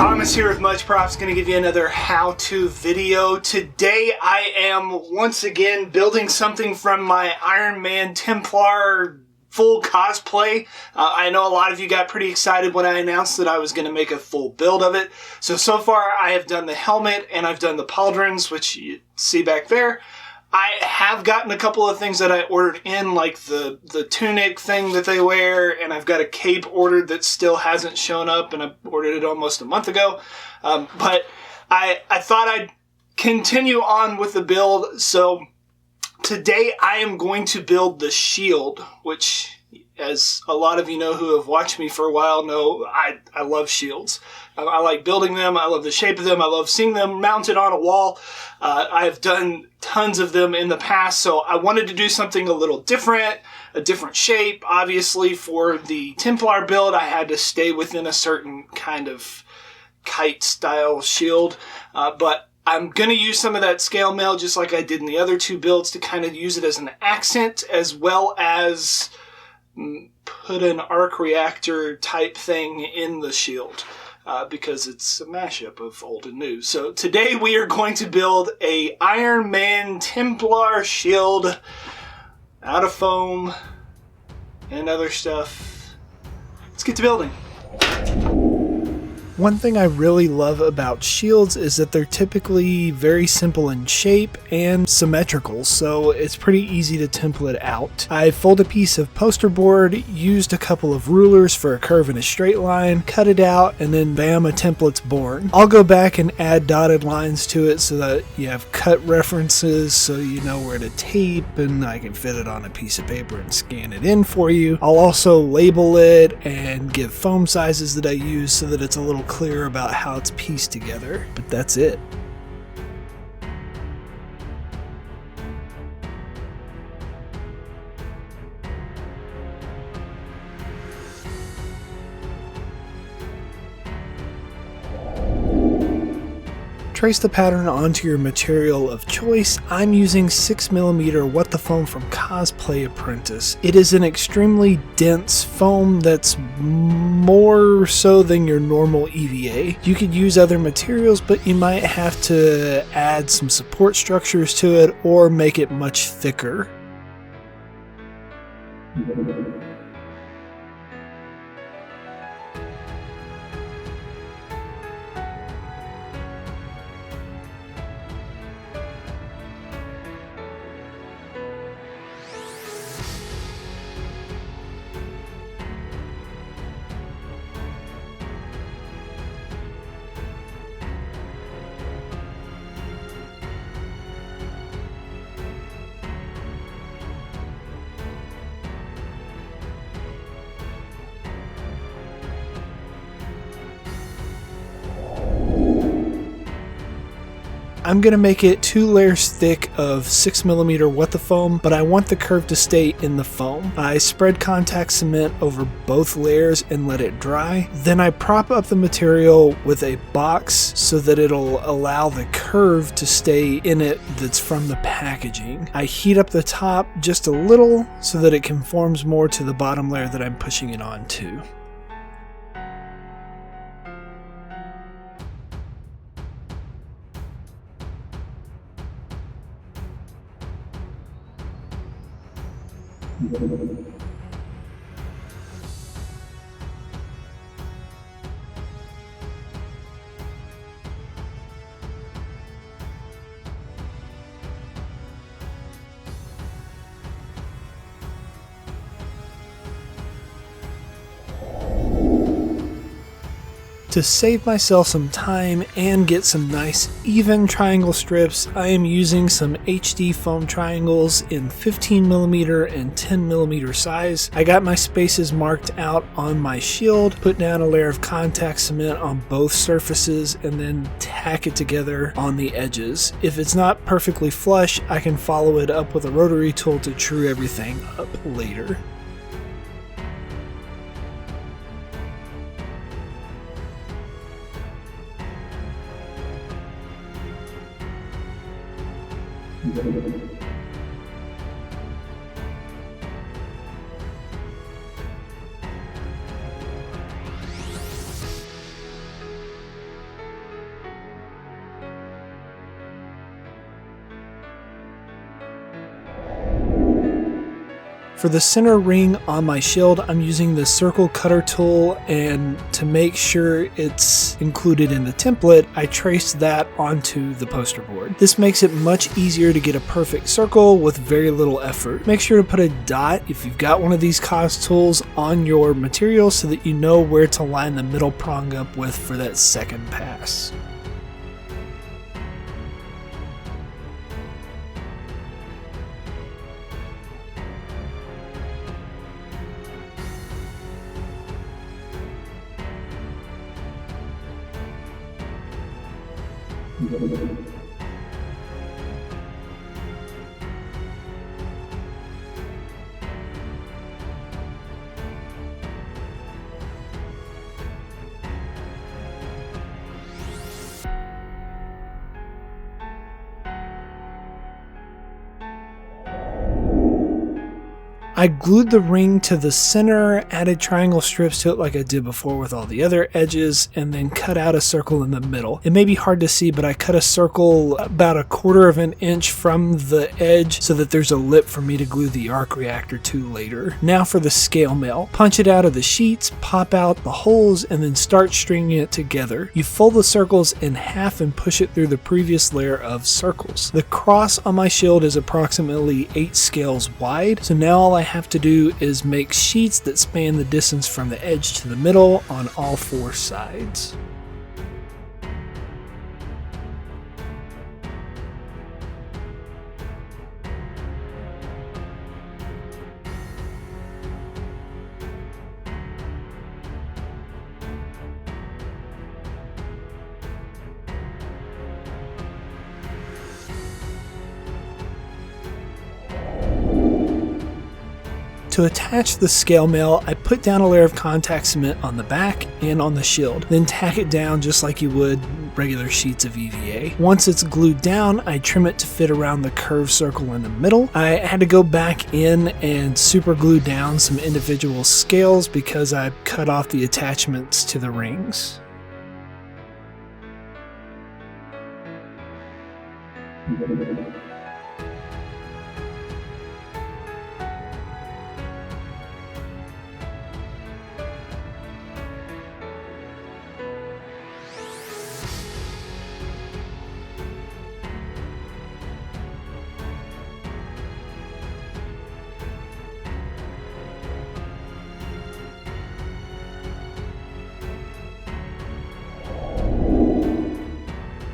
Thomas here with Much Props, going to give you another how-to video. Today I am once again building something from my Iron Man Templar full cosplay. I know a lot of you got pretty excited when I announced that I was going to make a full build of it. So far I have done the helmet and I've done the pauldrons, which you see back there. I have gotten a couple of things that I ordered in, like the tunic thing that they wear, and I've got a cape ordered that still hasn't shown up, and I ordered it almost a month ago. But I thought I'd continue on with the build, so today I am going to build the shield, which, as a lot of you know who have watched me for a while know, I love shields. I like building them. I love the shape of them. I love seeing them mounted on a wall. I've done tons of them in the past, so I wanted to do something a little different, a different shape. Obviously, for the Templar build, I had to stay within a certain kind of kite-style shield, but I'm going to use some of that scale mail, just like I did in the other two builds, to kind of use it as an accent, as well as put an arc reactor type thing in the shield. Because it's a mashup of old and new. So today we are going to build a Iron Man Templar shield out of foam and other stuff. Let's get to building. One thing I really love about shields is that they're typically very simple in shape and symmetrical, so it's pretty easy to template out. I folded a piece of poster board, used a couple of rulers for a curve and a straight line, cut it out, and then bam, a template's born. I'll go back and add dotted lines to it so that you have cut references so you know where to tape, and I can fit it on a piece of paper and scan it in for you. I'll also label it and give foam sizes that I use so that it's a little clear about how it's pieced together, but that's it. Trace the pattern onto your material of choice. I'm using 6mm What the Foam from Cosplay Apprentice. It is an extremely dense foam that's more so than your normal EVA. You could use other materials, but you might have to add some support structures to it or make it much thicker. I'm going to make it 2 layers thick of 6mm What the Foam, but I want the curve to stay in the foam. I spread contact cement over both layers and let it dry. Then I prop up the material with a box so that it'll allow the curve to stay in it that's from the packaging. I heat up the top just a little so that it conforms more to the bottom layer that I'm pushing it onto. To save myself some time and get some nice even triangle strips, I am using some HD foam triangles in 15mm and 10mm size. I got my spaces marked out on my shield, put down a layer of contact cement on both surfaces, and then tack it together on the edges. If it's not perfectly flush, I can follow it up with a rotary tool to true everything up later. For the center ring on my shield, I'm using the circle cutter tool, and to make sure it's included in the template, I traced that onto the poster board. This makes it much easier to get a perfect circle with very little effort. Make sure to put a dot if you've got one of these cos tools on your material so that you know where to line the middle prong up with for that second pass. I glued the ring to the center, added triangle strips to it like I did before with all the other edges, and then cut out a circle in the middle. It may be hard to see, but I cut a circle about 1/4 of an inch from the edge so that there's a lip for me to glue the arc reactor to later. Now for the scale mail. Punch it out of the sheets, pop out the holes, and then start stringing it together. You fold the circles in half and push it through the previous layer of circles. The cross on my shield is approximately 8 scales wide, so now all I have to do is make sheets that span the distance from the edge to the middle on all 4 sides. To attach the scale mail, I put down a layer of contact cement on the back and on the shield, then tack it down just like you would regular sheets of EVA. Once it's glued down, I trim it to fit around the curved circle in the middle. I had to go back in and super glue down some individual scales because I cut off the attachments to the rings.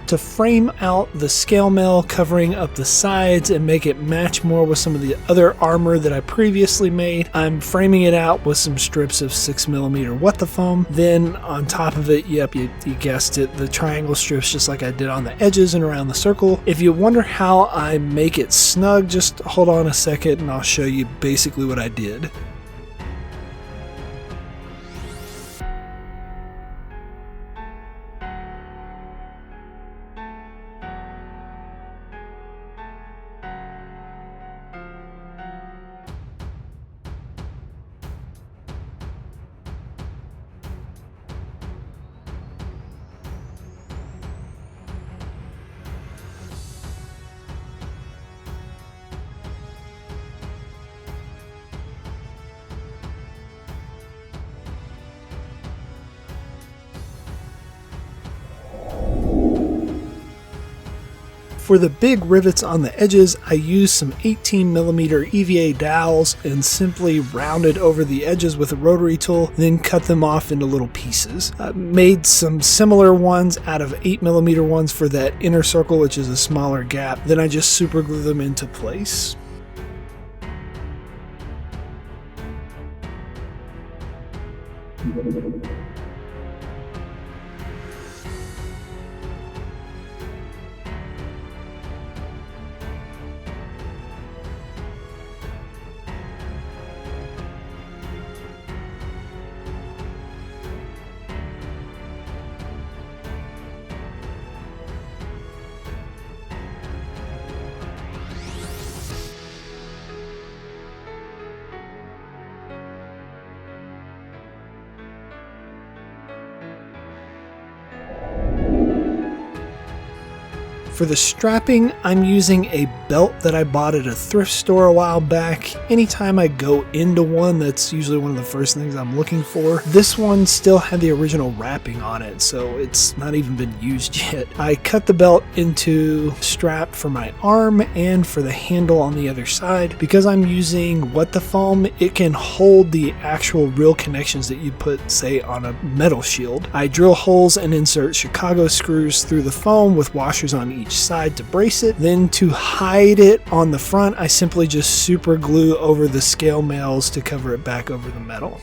To frame out the scale mail, covering up the sides and make it match more with some of the other armor that I previously made, I'm framing it out with some strips of 6mm what the foam. Then on top of it, yep, you guessed it, the triangle strips just like I did on the edges and around the circle. If you wonder how I make it snug, just hold on a second and I'll show you basically what I did. For the big rivets on the edges, I used some 18mm EVA dowels and simply rounded over the edges with a rotary tool, then cut them off into little pieces. I made some similar ones out of 8mm ones for that inner circle, which is a smaller gap. Then I just super glue them into place. For the strapping, I'm using a belt that I bought at a thrift store a while back. Anytime I go into one, that's usually one of the first things I'm looking for. This one still had the original wrapping on it, so it's not even been used yet. I cut the belt into strap for my arm and for the handle on the other side. Because I'm using What the Foam, it can hold the actual real connections that you put, say, on a metal shield. I drill holes and insert Chicago screws through the foam with washers on each side to brace it. Then to hide it on the front, I simply just super glue over the scale mails to cover it back over the metal.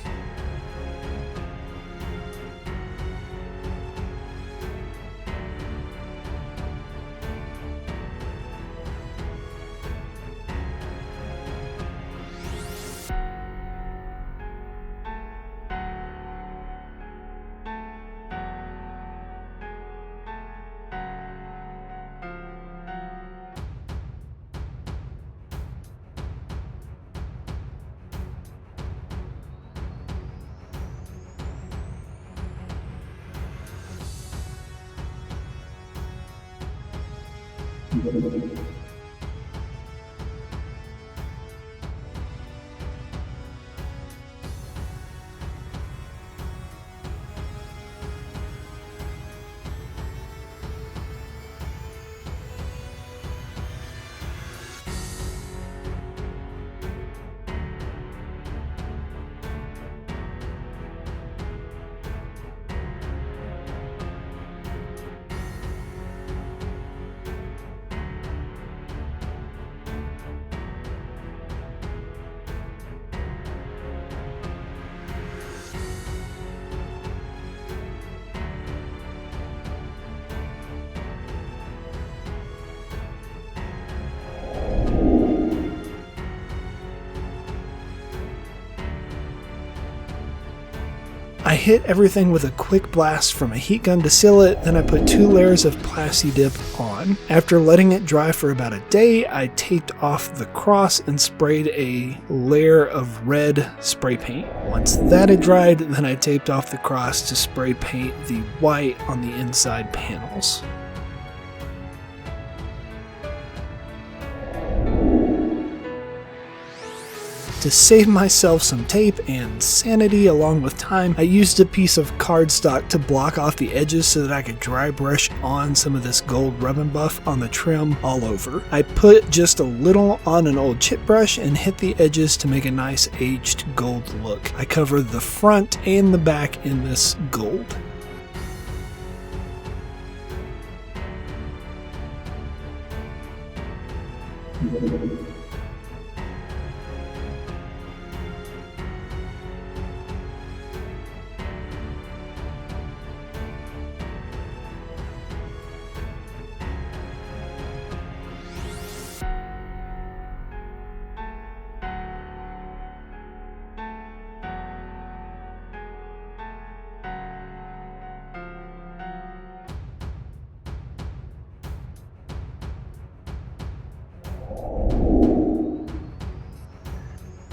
I hit everything with a quick blast from a heat gun to seal it, then I put 2 layers of Plasti Dip on. After letting it dry for about a day, I taped off the cross and sprayed a layer of red spray paint. Once that had dried, then I taped off the cross to spray paint the white on the inside panels. To save myself some tape and sanity along with time, I used a piece of cardstock to block off the edges so that I could dry brush on some of this gold rub and buff on the trim all over. I put just a little on an old chip brush and hit the edges to make a nice aged gold look. I covered the front and the back in this gold.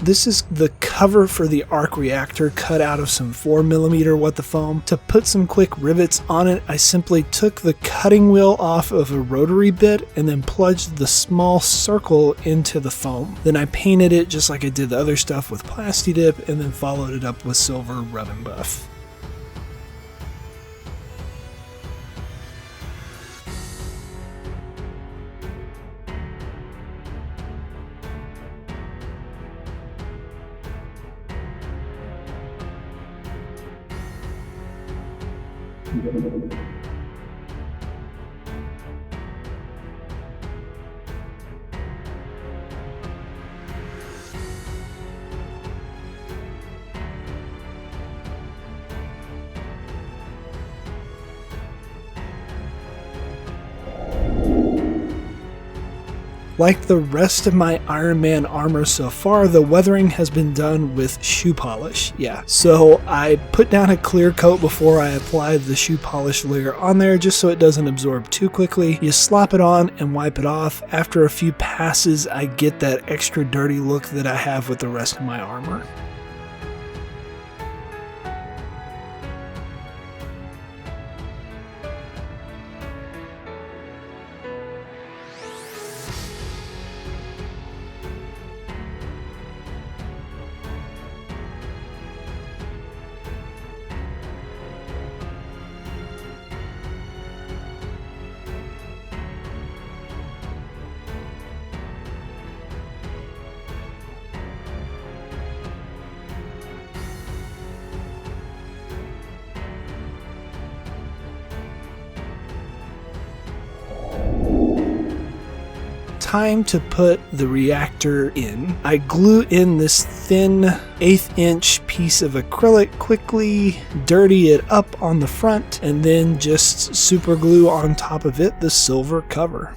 This is the cover for the arc reactor cut out of some 4mm What the Foam. To put some quick rivets on it, I simply took the cutting wheel off of a rotary bit and then plunged the small circle into the foam. Then I painted it just like I did the other stuff with Plasti Dip and then followed it up with silver rub and buff. Like the rest of my Iron Man armor so far, the weathering has been done with shoe polish. Yeah, so I put down a clear coat before I applied the shoe polish layer on there just so it doesn't absorb too quickly. You slap it on and wipe it off. After a few passes, I get that extra dirty look that I have with the rest of my armor. time to put the reactor in. I glue in this thin 1/8 inch piece of acrylic, quickly dirty it up on the front, and then just super glue on top of it the silver cover.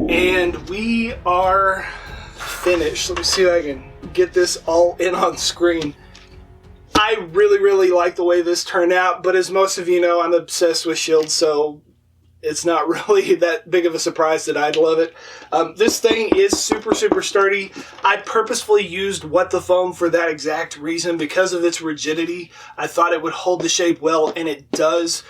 And we are finished. Let me see if I can get this all in on screen. I really like the way this turned out, but as most of you know, I'm obsessed with shields, so it's not really that big of a surprise that I'd love it. This thing is super sturdy. I purposefully used What the Foam for that exact reason. Because of its rigidity, I thought it would hold the shape well, and it does.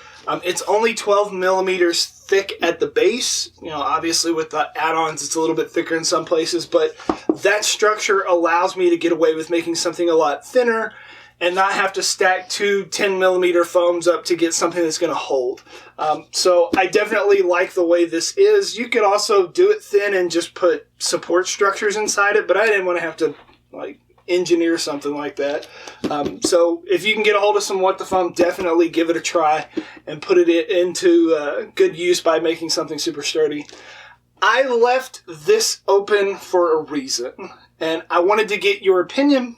It's only 12 millimeters thick at the base. You know, obviously with the add-ons, it's a little bit thicker in some places, but that structure allows me to get away with making something a lot thinner and not have to stack two 10 millimeter foams up to get something that's going to hold. So I definitely like the way this is. You could also do it thin and just put support structures inside it, but I didn't want to have to like engineer something like that. So if you can get a hold of some What the Foam, definitely give it a try and put it into good use by making something super sturdy. I left this open for a reason, and I wanted to get your opinion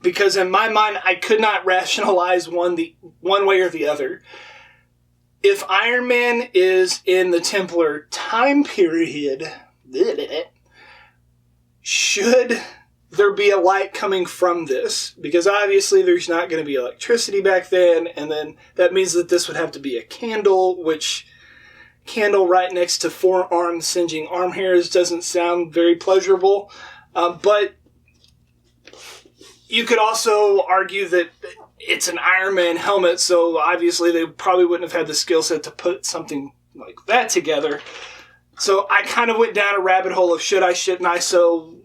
because in my mind I could not rationalize one way or the other. If Iron Man is in the Templar time period, should there be a light coming from this? Because obviously there's not going to be electricity back then, and then that means that this would have to be a candle, which candle right next to forearm singeing arm hairs doesn't sound very pleasurable. But you could also argue that it's an Iron Man helmet, so obviously they probably wouldn't have had the skill set to put something like that together. So I kind of went down a rabbit hole of should I, shouldn't I, so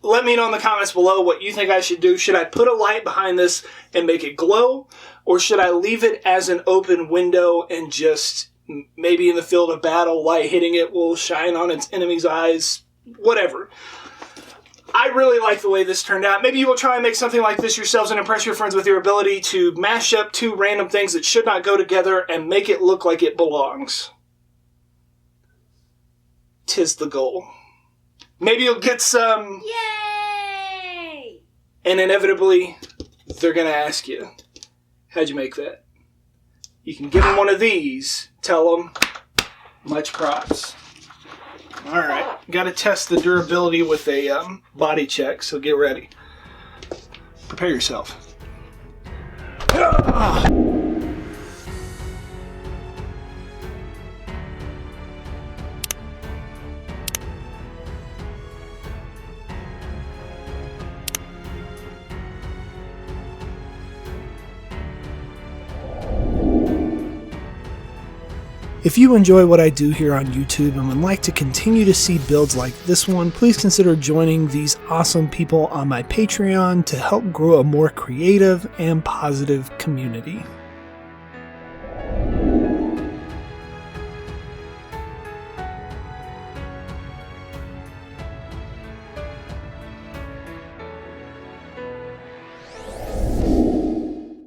let me know in the comments below what you think I should do. Should I put a light behind this and make it glow? Or should I leave it as an open window and just maybe in the field of battle, light hitting it will shine on its enemy's eyes? Whatever. I really like the way this turned out. Maybe you will try and make something like this yourselves and impress your friends with your ability to mash up two random things that should not go together and make it look like it belongs. 'Tis the goal. Maybe you'll get some... Yay! And inevitably, they're going to ask you, how'd you make that? You can give them one of these. Tell them, much props. Alright, got to test the durability with a body check, so get ready. Prepare yourself. If you enjoy what I do here on YouTube and would like to continue to see builds like this one, please consider joining these awesome people on my Patreon to help grow a more creative and positive community.